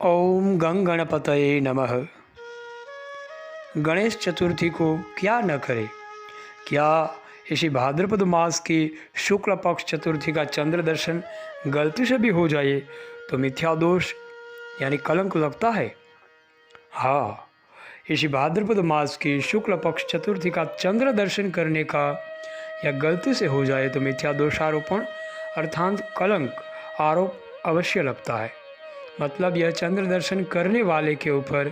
ओम गंग गणपतये नमः। गणेश चतुर्थी को क्या न करे। क्या इसी भाद्रपद मास की शुक्ल पक्ष चतुर्थी का चंद्र दर्शन गलती से भी हो जाए तो मिथ्या दोष यानी कलंक लगता है। हाँ, इसी भाद्रपद मास की शुक्ल पक्ष चतुर्थी का चंद्र दर्शन करने का या गलती से हो जाए तो मिथ्या दोषारोपण अर्थात कलंक आरोप अवश्य लगता है। मतलब यह चंद्र दर्शन करने वाले के ऊपर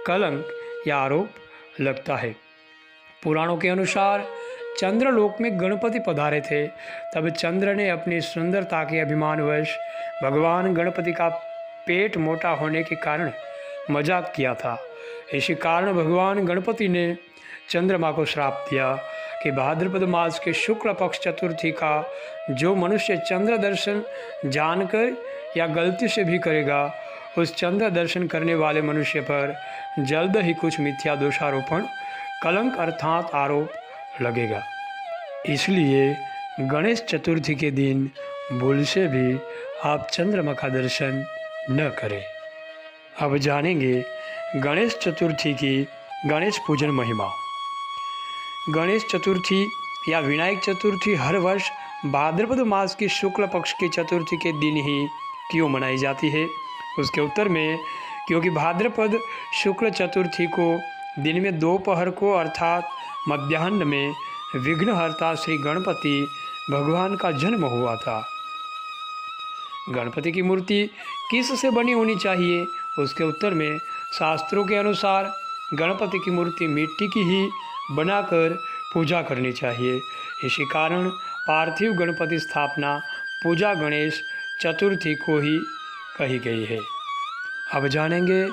कलंक या आरोप लगता है। पुराणों के अनुसार चंद्रलोक में गणपति पधारे थे, तब चंद्र ने अपनी सुंदरता के अभिमानवश भगवान गणपति का पेट मोटा होने के कारण मजाक किया था। इसी कारण भगवान गणपति ने चंद्रमा को श्राप दिया कि भाद्रपद मास के शुक्ल पक्ष चतुर्थी का जो मनुष्य चंद्र दर्शन जानकर या गलती से भी करेगा, उस चंद्र दर्शन करने वाले मनुष्य पर जल्द ही कुछ मिथ्या दोषारोपण कलंक अर्थात आरोप लगेगा। इसलिए गणेश चतुर्थी के दिन भूल से भी आप चंद्रमा का दर्शन न करें। अब जानेंगे गणेश चतुर्थी की गणेश पूजन महिमा। गणेश चतुर्थी या विनायक चतुर्थी हर वर्ष भाद्रपद मास की शुक्ल पक्ष की चतुर्थी के दिन ही क्यों मनाई जाती है? उसके उत्तर में क्योंकि भाद्रपद शुक्ल चतुर्थी को दिन में दोपहर को अर्थात मध्याह्न में विघ्नहर्ता श्री गणपति भगवान का जन्म हुआ था। गणपति की मूर्ति किस से बनी होनी चाहिए? उसके उत्तर में शास्त्रों के अनुसार गणपति की मूर्ति मिट्टी की ही बनाकर पूजा करनी चाहिए। इसी कारण पार्थिव गणपति स्थापना पूजा गणेश चतुर्थी को ही कही गई है। अब जानेंगे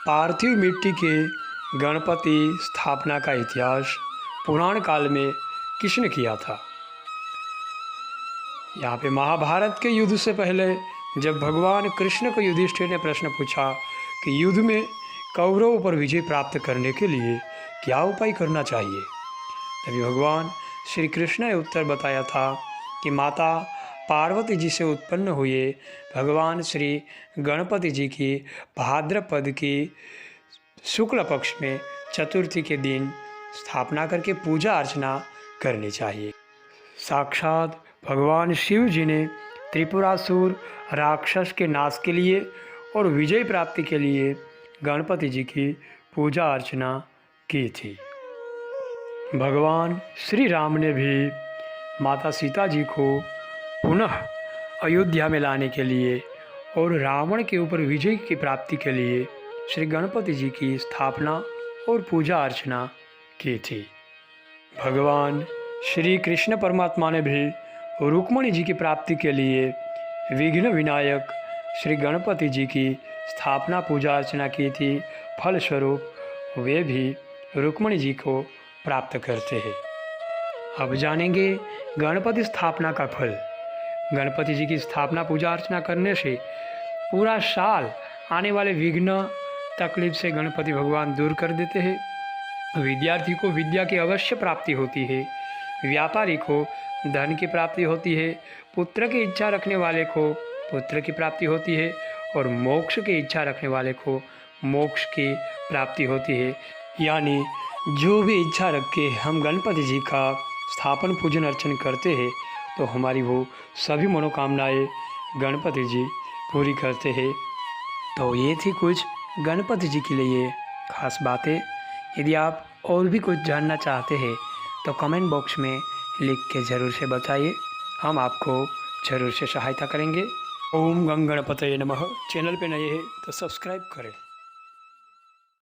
पार्थिव मिट्टी के गणपति स्थापना का इतिहास पुराण काल में किसने किया था। यहाँ पे महाभारत के युद्ध से पहले जब भगवान कृष्ण को युधिष्ठिर ने प्रश्न पूछा कि युद्ध में कौरवों पर विजय प्राप्त करने के लिए क्या उपाय करना चाहिए, तभी भगवान श्री कृष्ण ने उत्तर बताया था कि माता पार्वती जी से उत्पन्न हुए भगवान श्री गणपति जी की भाद्रपद की शुक्ल पक्ष में चतुर्थी के दिन स्थापना करके पूजा अर्चना करनी चाहिए। साक्षात भगवान शिव जी ने त्रिपुरासुर राक्षस के नाश के लिए और विजय प्राप्ति के लिए गणपति जी की पूजा अर्चना की थी। भगवान श्री राम ने भी माता सीता जी को पुनः अयोध्या में लाने के लिए और रावण के ऊपर विजय की प्राप्ति के लिए श्री गणपति जी की स्थापना और पूजा अर्चना की थी। भगवान श्री कृष्ण परमात्मा ने भी रुक्मणी जी की प्राप्ति के लिए विघ्न विनायक श्री गणपति जी की स्थापना पूजा अर्चना की थी। फलस्वरूप वे भी रुक्मणी जी को प्राप्त करते हैं। अब जानेंगे गणपति स्थापना का फल। गणपति जी की स्थापना पूजा अर्चना करने से पूरा साल आने वाले विघ्न तकलीफ से गणपति भगवान दूर कर देते हैं। विद्यार्थी को विद्या की अवश्य प्राप्ति होती है, व्यापारी को धन की प्राप्ति होती है, पुत्र की इच्छा रखने वाले को पुत्र की प्राप्ति होती है और मोक्ष की इच्छा रखने वाले को मोक्ष की प्राप्ति होती है। यानी जो भी इच्छा रख के हम गणपति जी का स्थापन पूजन अर्चन करते हैं तो हमारी वो सभी मनोकामनाएं गणपति जी पूरी करते हैं। तो ये थी कुछ गणपति जी के लिए खास बातें। यदि आप और भी कुछ जानना चाहते हैं तो कमेंट बॉक्स में लिख के ज़रूर से बताइए, हम आपको ज़रूर से सहायता करेंगे। ओम गंग गणपतये नमः। चैनल पे नए हैं तो सब्सक्राइब करें।